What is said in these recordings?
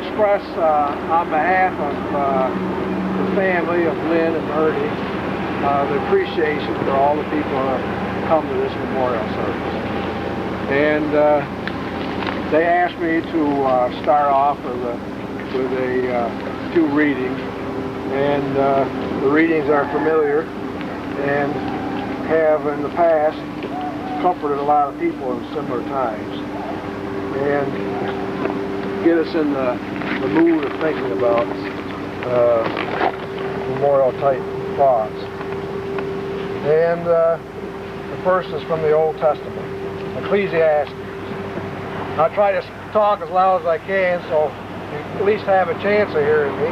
express on behalf of the family of Lynn and Ernie the appreciation for all the people who have come to this memorial service. And they asked me to start off with a few readings. And the readings are familiar and have in the past comforted a lot of people in similar times and get us in the mood of thinking about memorial type thoughts. And the first is from the Old Testament, Ecclesiastes. I'll try to talk as loud as I can so you at least have a chance of hearing me.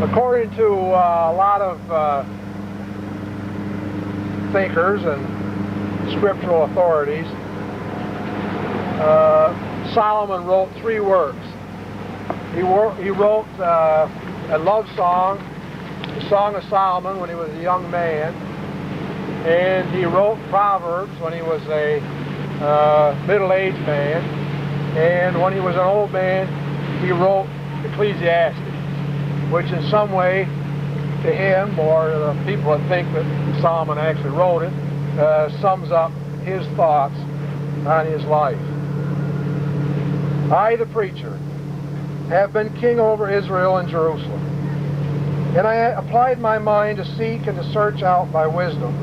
According to a lot of thinkers and scriptural authorities, Solomon wrote 3 works. He wrote a love song, the Song of Solomon, when he was a young man, and he wrote Proverbs when he was a middle-aged man, and when he was an old man, he wrote Ecclesiastes, which in some way, to him, or the people that think that Solomon actually wrote it, sums up his thoughts on his life. I, the preacher, have been king over Israel and Jerusalem, and I applied my mind to seek and to search out by wisdom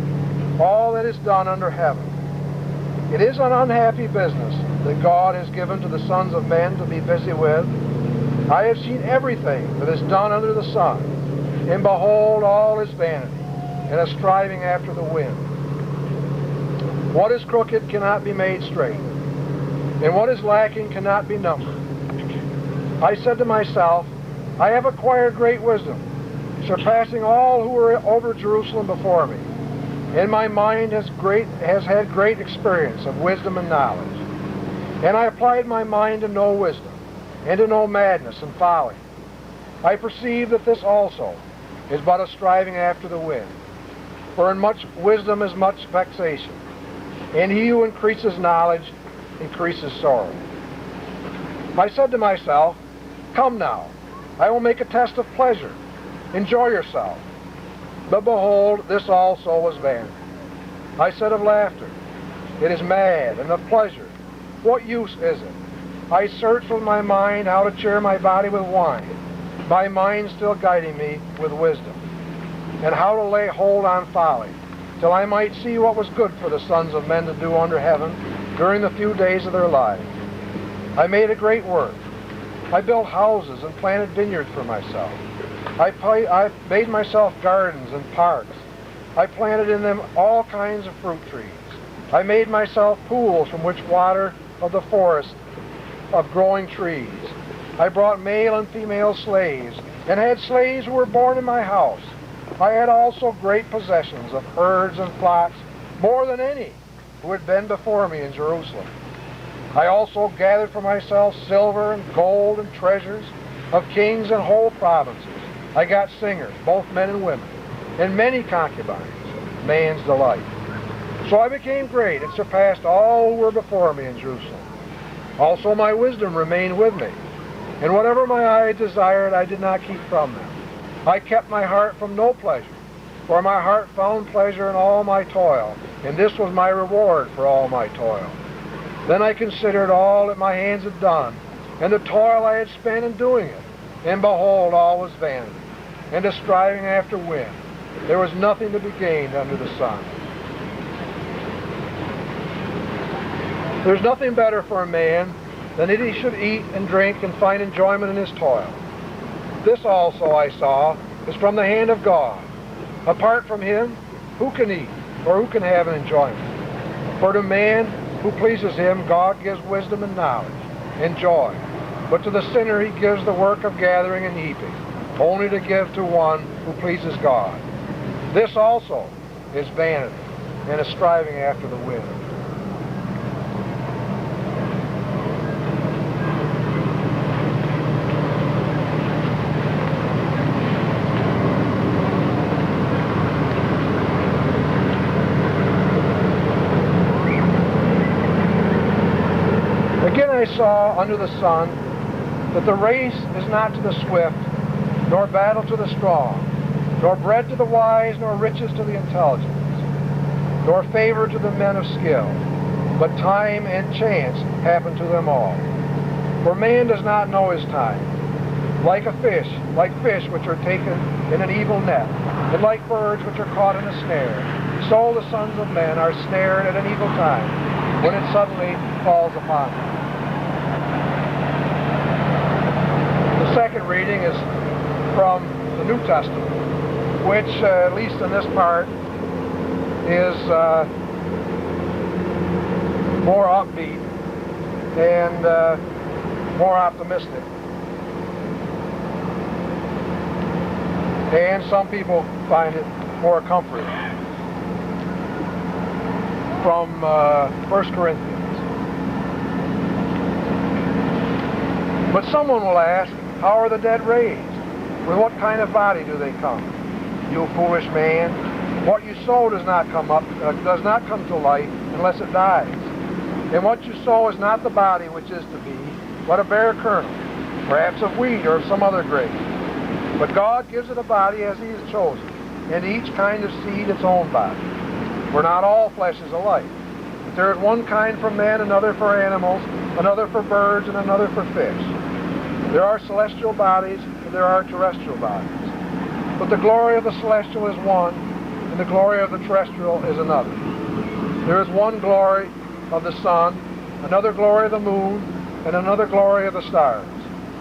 all that is done under heaven. It is an unhappy business that God has given to the sons of men to be busy with. I have seen everything that is done under the sun, and behold, all is vanity, and a striving after the wind. What is crooked cannot be made straight, and what is lacking cannot be numbered. I said to myself, I have acquired great wisdom, surpassing all who were over Jerusalem before me, and my mind has had great experience of wisdom and knowledge. And I applied my mind to know wisdom, and to know madness and folly. I perceive that this also is but a striving after the wind. For in much wisdom is much vexation, and he who increases knowledge increases sorrow. I said to myself, come now, I will make a test of pleasure. Enjoy yourself. But behold, this also was vanity. I said of laughter, it is mad, and of pleasure, what use is it? I searched with my mind how to cheer my body with wine, my mind still guiding me with wisdom, and how to lay hold on folly, till I might see what was good for the sons of men to do under heaven during the few days of their lives. I made a great work. I built houses and planted vineyards for myself. I made myself gardens and parks. I planted in them all kinds of fruit trees. I made myself pools from which water of the forest of growing trees. I brought male and female slaves, and had slaves who were born in my house. I had also great possessions of herds and flocks, more than any who had been before me in Jerusalem. I also gathered for myself silver and gold and treasures of kings and whole provinces. I got singers, both men and women, and many concubines, man's delight. So I became great and surpassed all who were before me in Jerusalem. Also my wisdom remained with me, and whatever my eye desired I did not keep from them. I kept my heart from no pleasure, for my heart found pleasure in all my toil, and this was my reward for all my toil. Then I considered all that my hands had done, and the toil I had spent in doing it, and behold, all was vanity, and a striving after wind. There was nothing to be gained under the sun. There's nothing better for a man than that he should eat and drink and find enjoyment in his toil. This also I saw is from the hand of God. Apart from him, who can eat, or who can have an enjoyment? For to man who pleases him, God gives wisdom and knowledge and joy. But to the sinner he gives the work of gathering and heaping, only to give to one who pleases God. This also is vanity, and a striving after the wind. saw under the sun that the race is not to the swift, nor battle to the strong, nor bread to the wise, nor riches to the intelligent, nor favor to the men of skill, but time and chance happen to them all. For man does not know his time. Like fish which are taken in an evil net, and like birds which are caught in a snare, so the sons of men are snared at an evil time, when it suddenly falls upon them. The second reading is from the New Testament, which, at least in this part, is more upbeat and more optimistic. And some people find it more comforting. From 1 Corinthians. But someone will ask, how are the dead raised? With what kind of body do they come? You foolish man, what you sow does not come to life unless it dies. And what you sow is not the body which is to be, but a bare kernel, perhaps of wheat or of some other grain. But God gives it a body as he has chosen, and each kind of seed its own body. For not all flesh is alike. But there is one kind for men, another for animals, another for birds, and another for fish. There are celestial bodies, and there are terrestrial bodies. But the glory of the celestial is one, and the glory of the terrestrial is another. There is one glory of the sun, another glory of the moon, and another glory of the stars.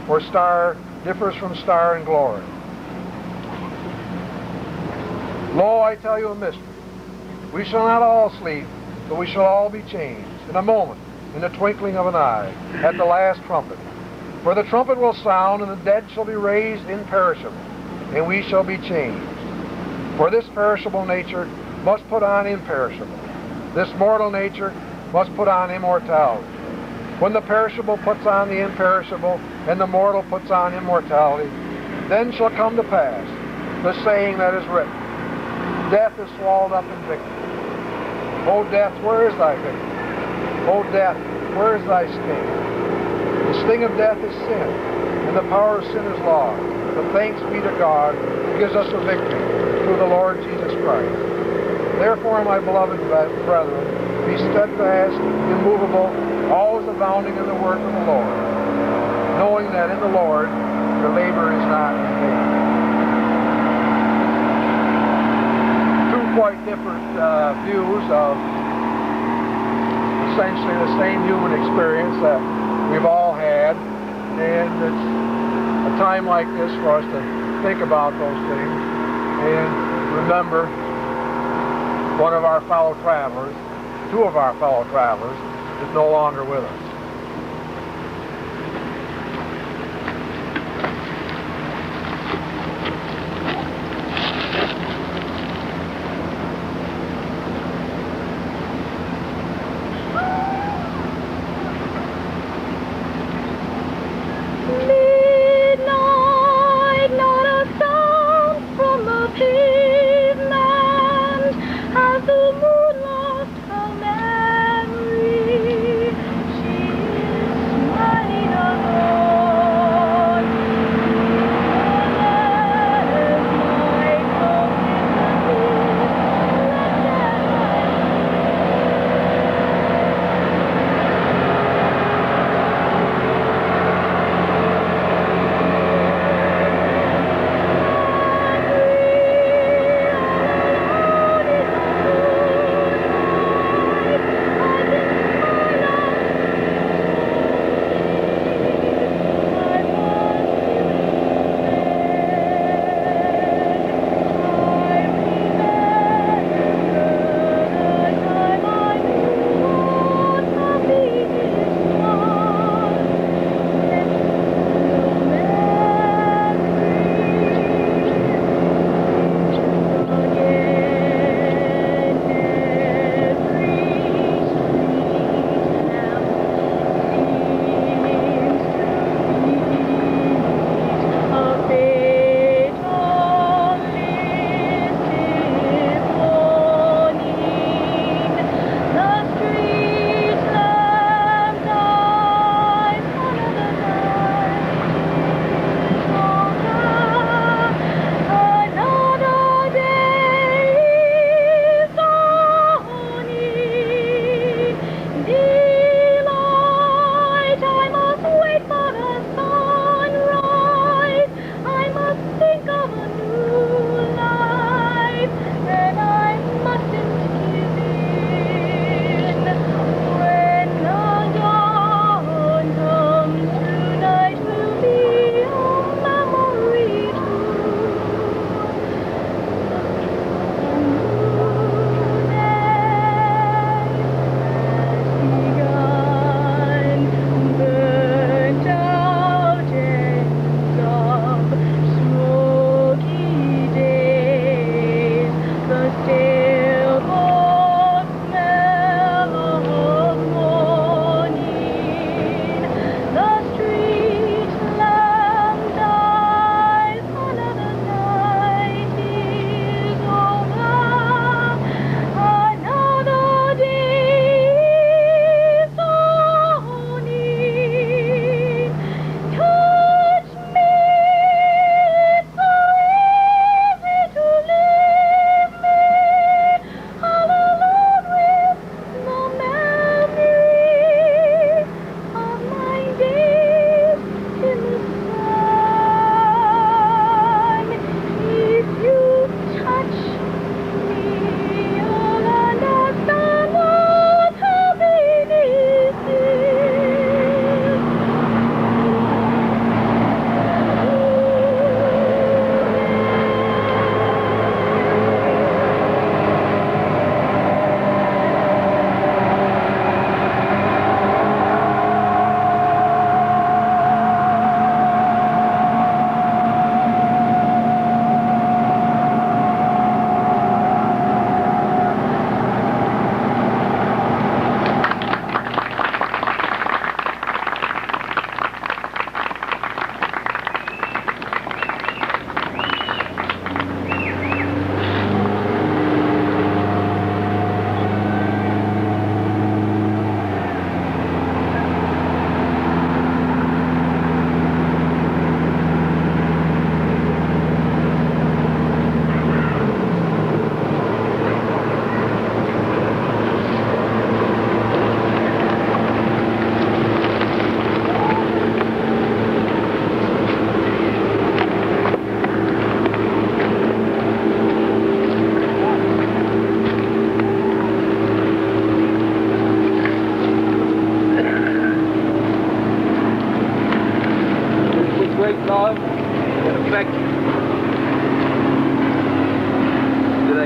For star differs from star in glory. Lo, I tell you a mystery. We shall not all sleep, but we shall all be changed, in a moment, in the twinkling of an eye, at the last trumpet. For the trumpet will sound, and the dead shall be raised imperishable, and we shall be changed. For this perishable nature must put on imperishable. This mortal nature must put on immortality. When the perishable puts on the imperishable, and the mortal puts on immortality, then shall come to pass the saying that is written, death is swallowed up in victory. O death, where is thy victory? O death, where is thy sting? The sting of death is sin, and the power of sin is law. But thanks be to God, who gives us the victory through the Lord Jesus Christ. Therefore, my beloved brethren, be steadfast, immovable, always abounding in the work of the Lord, knowing that in the Lord your labor is not in vain. Two quite different views of essentially the same human experience that we've all had, and it's a time like this for us to think about those things and remember one of our fellow travelers, two of our fellow travelers, is no longer with us. Midnight, not a sound from the pavement as the moon lost her memory. She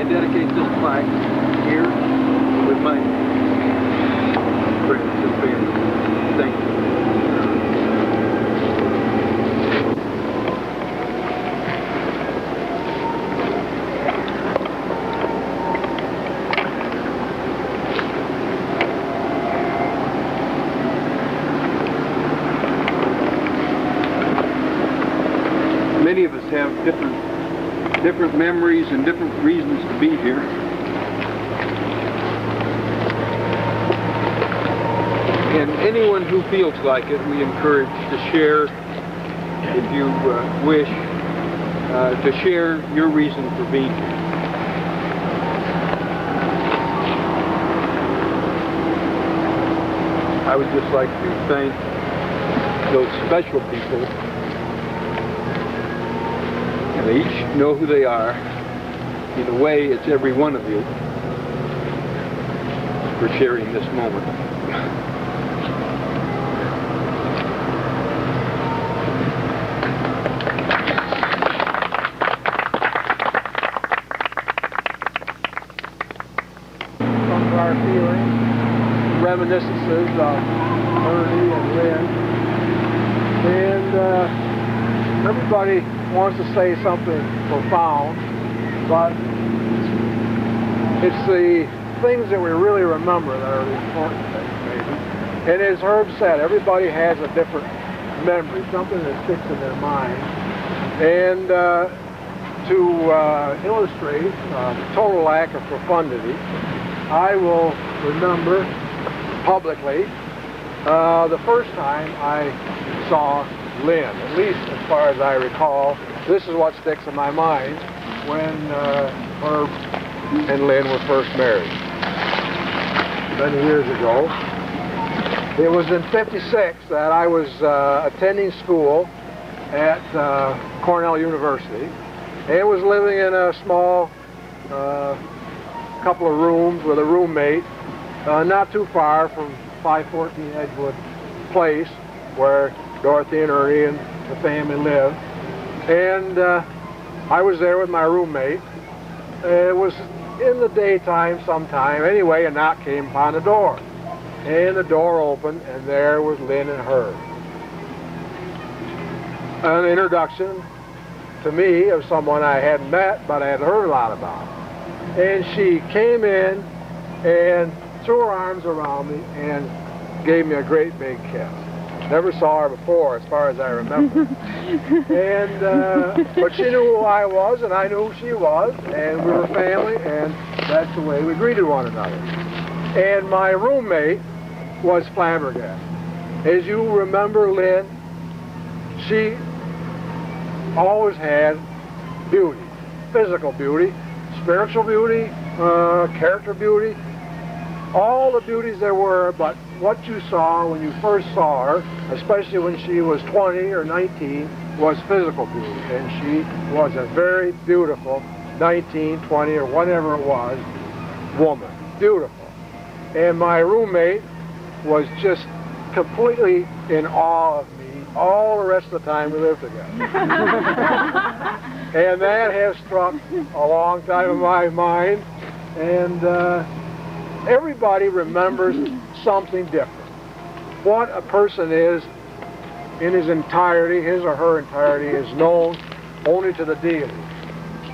dedicate this plaque here with my friends and family. Thank you. Many of us have different memories and different reasons to be here. And anyone who feels like it, we encourage to share, if you wish, to share your reason for being here. I would just like to thank those special people. And they each know who they are. In a way, it's every one of you for sharing this moment. Some of our feelings, reminiscences of Ernie and Lynn, and everybody wants to say something profound, but it's the things that we really remember that are the important things, maybe. And as Herb said, everybody has a different memory, something that sticks in their mind. And to illustrate the total lack of profundity, I will remember publicly the first time I saw Lynn, at least as far as I recall. This is what sticks in my mind when Herb and Lynn were first married, many years ago. It was in '56 that I was attending school at Cornell University, and was living in a small couple of rooms with a roommate, not too far from 514 Edgewood Place, where Dorothy and Ernie and the family lived. And I was there with my roommate. It was in the daytime sometime. Anyway, a knock came upon the door. And the door opened, and there was Lynn and Herb. An introduction to me of someone I hadn't met, but I had heard a lot about. And she came in and threw her arms around me and gave me a great big kiss. Never saw her before, as far as I remember. And but she knew who I was, and I knew who she was, and we were family, and that's the way we greeted one another. And my roommate was flabbergasted. As you remember, Lynn, she always had beauty, physical beauty, spiritual beauty, character beauty, all the beauties there were, but what you saw when you first saw her, especially when she was 20 or 19, was physical beauty. And she was a very beautiful 19, 20, or whatever it was, woman. Beautiful. And my roommate was just completely in awe of me all the rest of the time we lived together. And that has struck a long time in my mind. And everybody remembers something different. What a person is in his entirety, his or her entirety, is known only to the deity.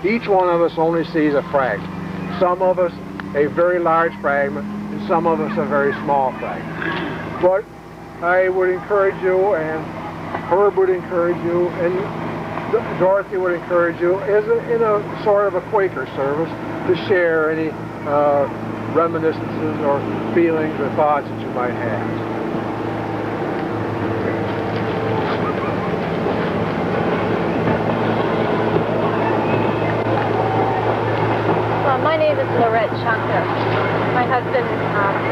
Each one of us only sees a fragment. Some of us a very large fragment, and some of us a very small fragment. But I would encourage you, and Herb would encourage you, and Dorothy would encourage you, in a sort of a Quaker service, to share any reminiscences or feelings or thoughts that you might have. My name is Lorette Shunker. My husband,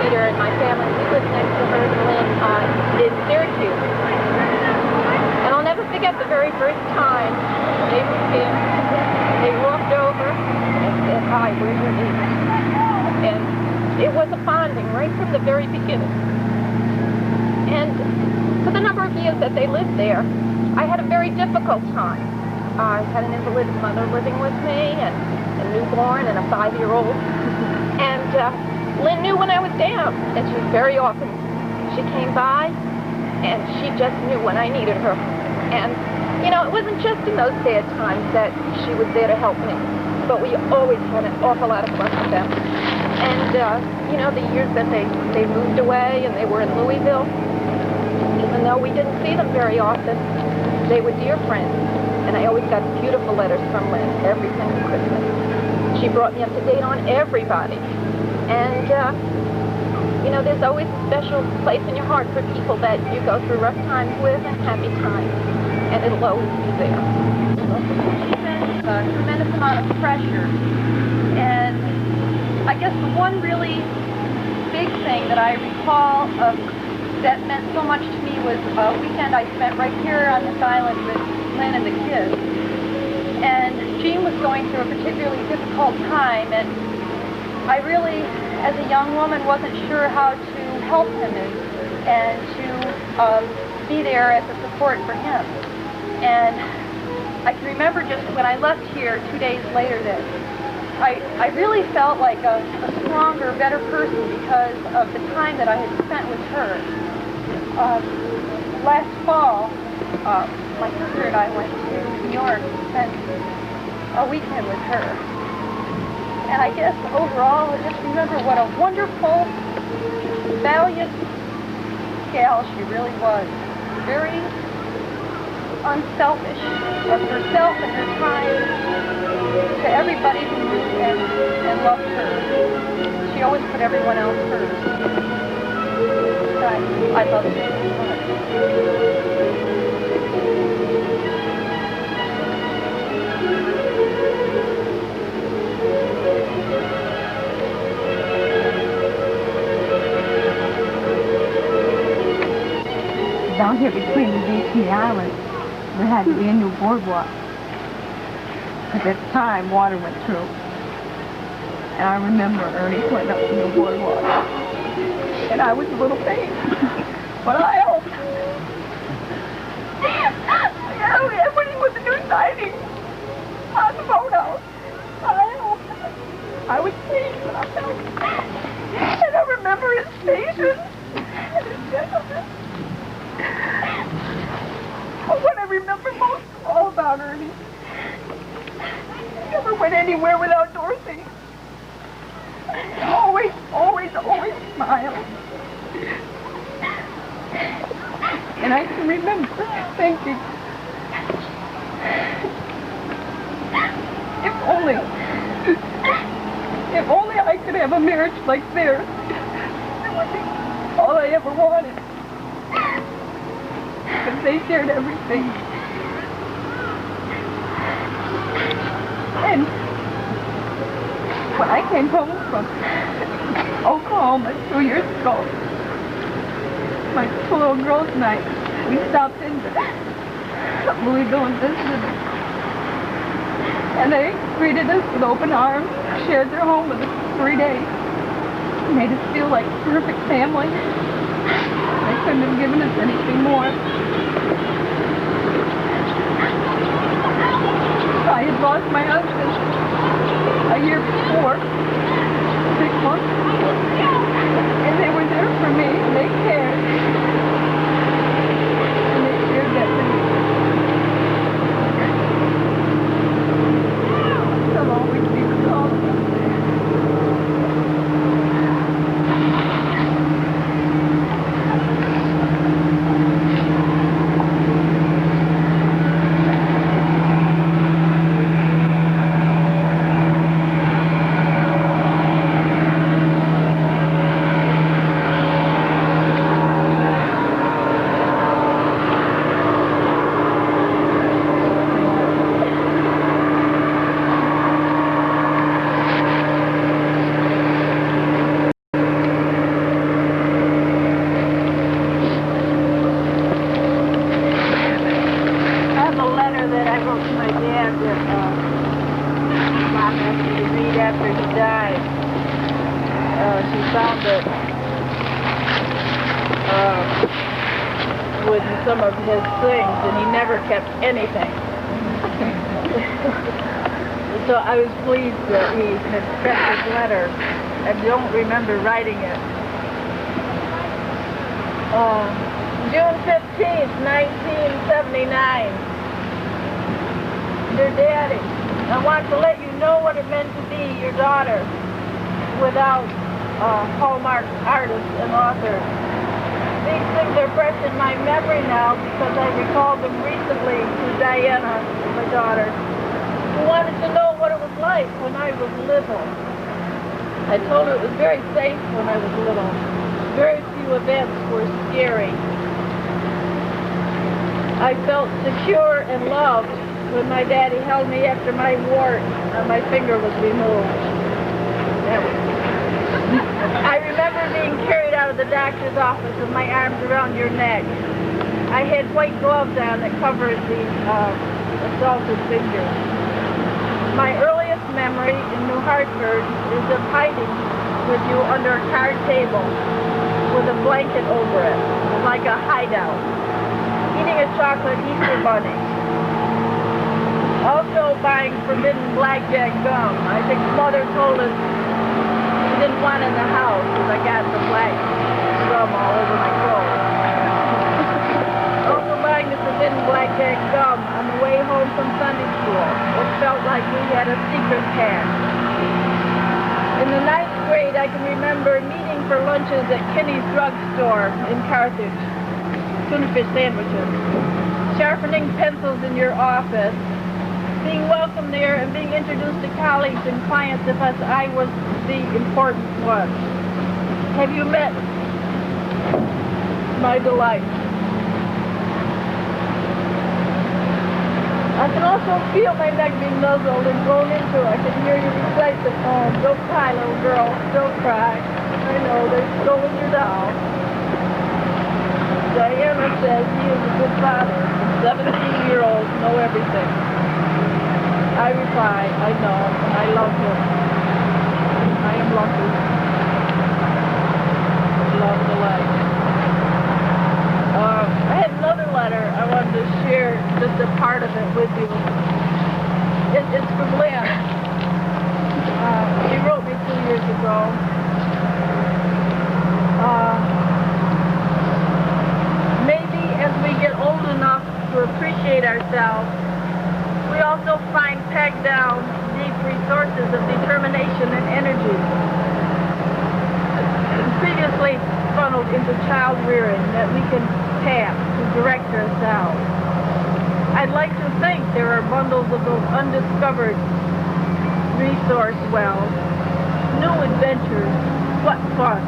Peter, and my family, we lived next to Herb and Lynn in Syracuse. And I'll never forget the very first time they were here. They walked over and said, "Hi, where's your niece?" And it was a bonding right from the very beginning. And for the number of years that they lived there, I had a very difficult time I had an invalid mother living with me, and a newborn, and a 5-year-old. And Lynn knew when I was down, and she very often, she came by, and she just knew when I needed her. And, you know, it wasn't just in those sad times that she was there to help me, but we always had an awful lot of fun with them. And, you know, the years that they moved away and they were in Louisville, even though we didn't see them very often, they were dear friends. And I always got beautiful letters from Lynn every single Christmas. She brought me up to date on everybody. And, you know, there's always a special place in your heart for people that you go through rough times with and happy times. And it'll always be there. She's been a tremendous amount of pressure. And I guess the one really big thing that I recall that meant so much to me was a weekend I spent right here on this island with Lynn and the kids. And Gene was going through a particularly difficult time, and I really, as a young woman, wasn't sure how to help him and to be there as a support for him. And I can remember just when I left here 2 days later that I really felt like a stronger, better person because of the time that I had spent with her. Last fall, my sister and I went to New York and spent a weekend with her. And I guess overall, I just remember what a wonderful, valiant gal she really was. Very unselfish of herself and her time to everybody who knew and loved her. She always put everyone else first. I love her so much. Down here between the beach and the island, there had to be a new boardwalk. Because at the time, water went through. And I remember Ernie putting up the new boardwalk. And I was a little baby. But I helped. Everybody with the new siding on the boathouse. I helped. I was pleased, but I helped. And I remember his patience and his gentleness. But what I remember most of all about Ernie, he never went anywhere without Dorothy. He always, always, always smiled. And I can remember thinking, if only I could have a marriage like theirs, it would be all I ever wanted. Because they shared everything. And when I came home from Oklahoma 2 years ago, my two little girls and I, we stopped into Louisville and visited them. And they greeted us with open arms, shared their home with us for 3 days. It made us feel like a perfect family. They couldn't have given us anything more. I had lost my husband a year before, 6 months before, and they were there for me, and they cared, and they shared that with me. They'll always be recalled. With some of his things, and he never kept anything. So I was pleased that he had sent his letter. I don't remember writing it. June 15th, 1979. Dear Daddy, I want to let you know what it meant to be your daughter without Hallmark artists and authors. These things are fresh in my memory now because I recalled them recently to Diana, my daughter, who wanted to know what it was like when I was little. I told her it was very safe when I was little. Very few events were scary. I felt secure and loved when my daddy held me after my wart on my finger was removed. I remember being carried out of the doctor's office with my arms around your neck. I had white gloves on that covered the assaulted finger. My earliest memory in New Hartford is of hiding with you under a card table with a blanket over it, like a hideout, eating a chocolate Easter bunny. Also buying forbidden blackjack gum. I think Mother told us she didn't want it in the house because I got the black gum all over my clothes. Also buying the forbidden blackjack gum on the way home from Sunday school. It felt like we had a secret pact. In the 9th grade, I can remember meeting for lunches at Kinney's drugstore in Carthage. Tuna fish sandwiches. Sharpening pencils in your office. Being welcomed there and being introduced to colleagues and clients if I was the important one. Have you met my delight? I can also feel my neck being nuzzled and blown into. I can hear you recite the poem. Don't cry, little girl. Don't cry. I know they're stolen your doll. Diana says he is a good father. 17-year-olds know everything. I reply, I know, and I love him. I am lucky. Love the light. I had another letter I wanted to share, just a part of it with you. It's from Lynn. She wrote me 2 years ago. Maybe as we get old enough to appreciate ourselves, we also find pegged down deep resources of determination and energy, previously funneled into child rearing that we can tap to direct ourselves. I'd like to think there are bundles of those undiscovered resource wells, new adventures, what fun.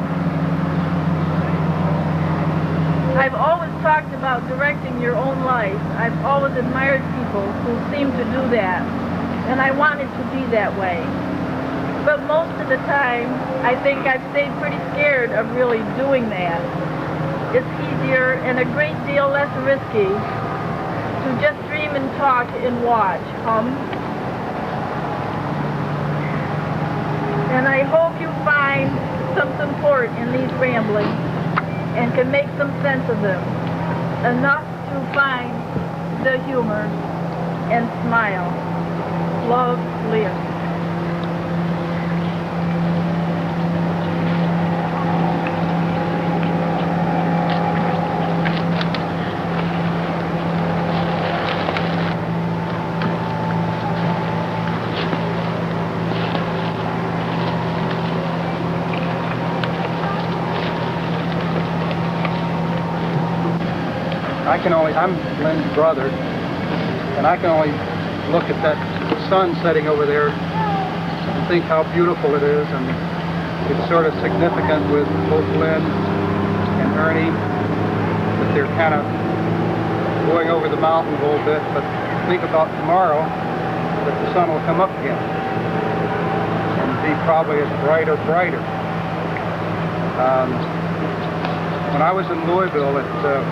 I've always talked about directing your own life. I've always admired people who seem to do that, and I wanted to be that way. But most of the time, I think I've stayed pretty scared of really doing that. It's easier and a great deal less risky to just dream and talk and watch, And I hope you find some support in these ramblings and can make some sense of them, enough to find the humor and smile. Love, Lynn. I'm Lynn's brother, and I can only look at that sun setting over there and think how beautiful it is, and it's sort of significant with both Lynn and Ernie that they're kind of going over the mountain a little bit, but think about tomorrow that the sun will come up again and be probably as bright or brighter. When I was in Louisville at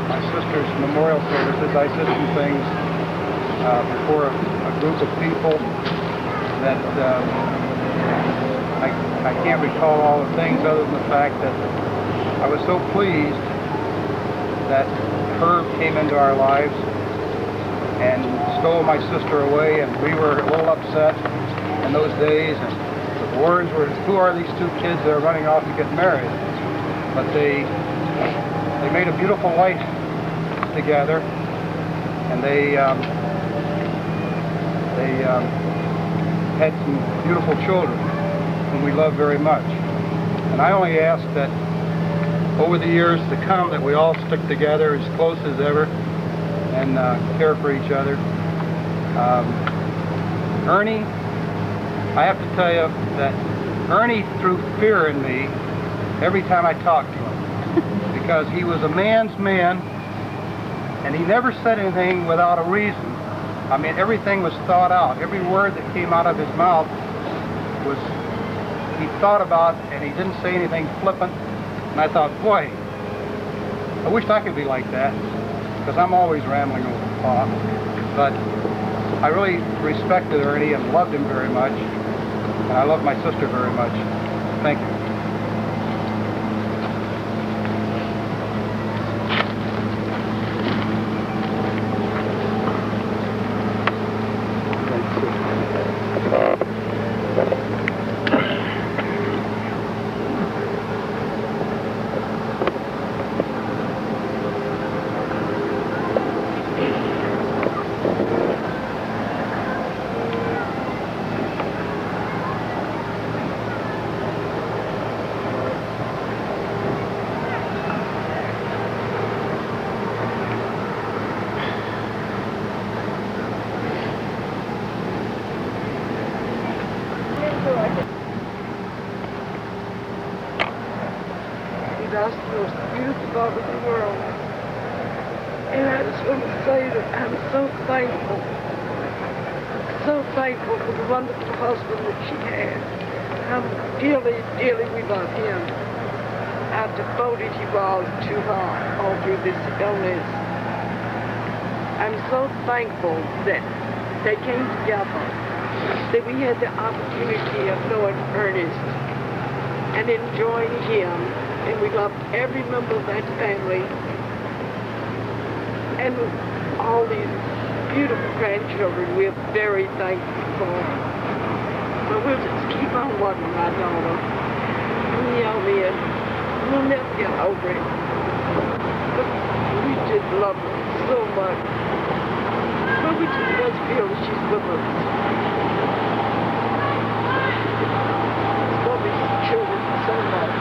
my sister's memorial services, I did some things before a group of people that I can't recall all the things other than the fact that I was so pleased that Herb came into our lives and stole my sister away, and we were a little upset in those days. And the words were, who are these two kids that are running off to get married? But they made a beautiful life together, and they had some beautiful children whom we love very much. And I only ask that over the years to come that we all stick together as close as ever and care for each other. Ernie, I have to tell you that Ernie threw fear in me every time I talked to him because he was a man's man and he never said anything without a reason. I mean, everything was thought out. Every word that came out of his mouth was, he thought about, and he didn't say anything flippant. And I thought, boy, I wish I could be like that, because I'm always rambling off. But I really respected Ernie and loved him very much, and I love my sister very much. Thank you. That's the most beautiful love in the world. And I just want to say that I'm so thankful for the wonderful husband that she had. How dearly, dearly we love him. How devoted he was to her all through this illness. I'm so thankful that they came together, that we had the opportunity of knowing Ernest and enjoying him. And we loved every member of that family and all these beautiful grandchildren we're very thankful for. But we'll just keep on loving our daughter. Lynn, we'll never get over it. But we just love her so much. But we just feel that she's with us. Love these children so much.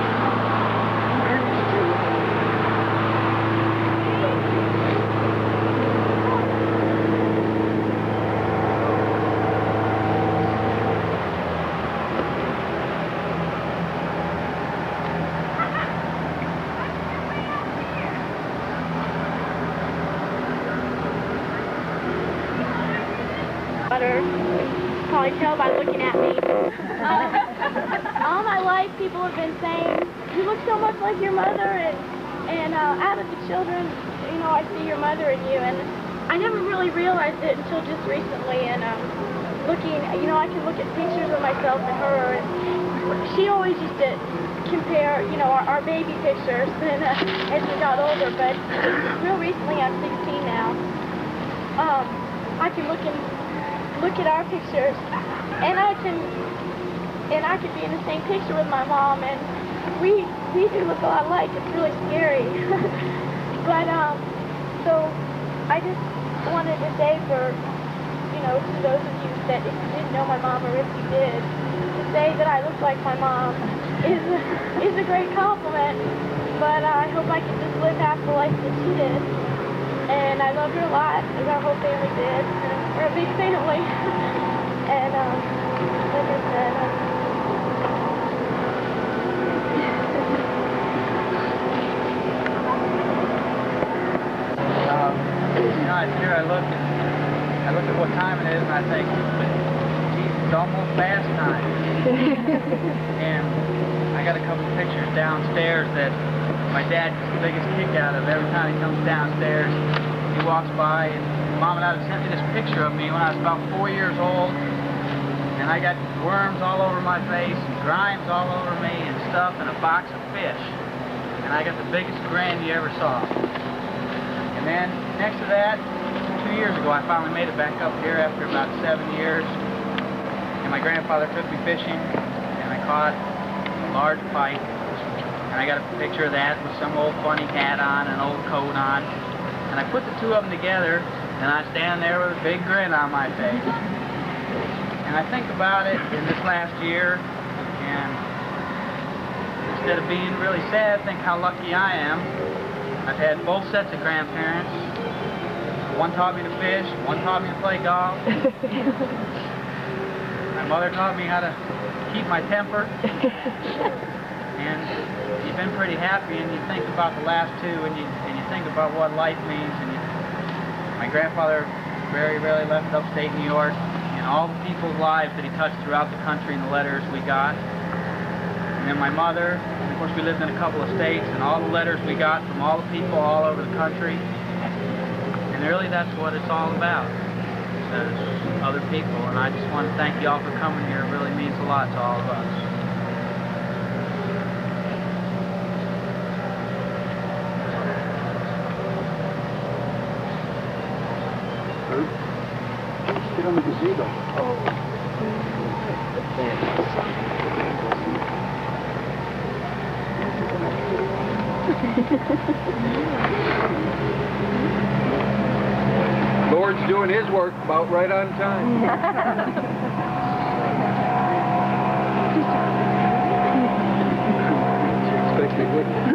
Probably tell by looking at me. All my life, people have been saying, "You look so much like your mother," and out of the children, you know, I see your mother in you, and I never really realized it until just recently. And looking, you know, I can look at pictures of myself and her, and she always used to compare, you know, our baby pictures, and as we got older. But real recently, I'm 16 now. I can look at our pictures, and I could be in the same picture with my mom, and we do look a lot alike. It's really scary. But so I just wanted to say, for, you know, to those of you that if you didn't know my mom, or if you did, to say that I look like my mom is a great compliment. But I hope I can just live half the life that she did. And I love her a lot, as our whole family did. We're a big family. And like I said, you know, here I look at what time it is, and I think, geez, it's almost fast time. And I got a couple pictures downstairs that my dad gets the biggest kick out of every time he comes downstairs. He walks by, and Mom and Dad sent me this picture of me when I was about 4 years old, and I got worms all over my face, and grimes all over me, and stuff, and a box of fish. And I got the biggest grin you ever saw. And then next to that, 2 years ago, I finally made it back up here after about 7 years. And my grandfather took me fishing, and I caught a large pike. And I got a picture of that with some old funny hat on and an old coat on. And I put the two of them together, and I stand there with a big grin on my face. And I think about it in this last year, and instead of being really sad, think how lucky I am. I've had both sets of grandparents. One taught me to fish, one taught me to play golf. My mother taught me how to keep my temper. And you've been pretty happy, and you think about the last two, and you think about what life means. And my grandfather very rarely left upstate New York, and all the people's lives that he touched throughout the country and the letters we got. And then my mother, and of course we lived in a couple of states, and all the letters we got from all the people all over the country. And really that's what it's all about, other people. And I just want to thank you all for coming here. It really means a lot to all of us. Get on the gazebo. Lord's doing his work about right on time. Expect he wouldn't.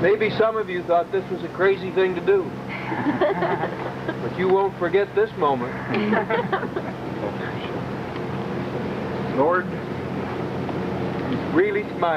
Maybe some of you thought this was a crazy thing to do, but you won't forget this moment. Lord, he's really smiling.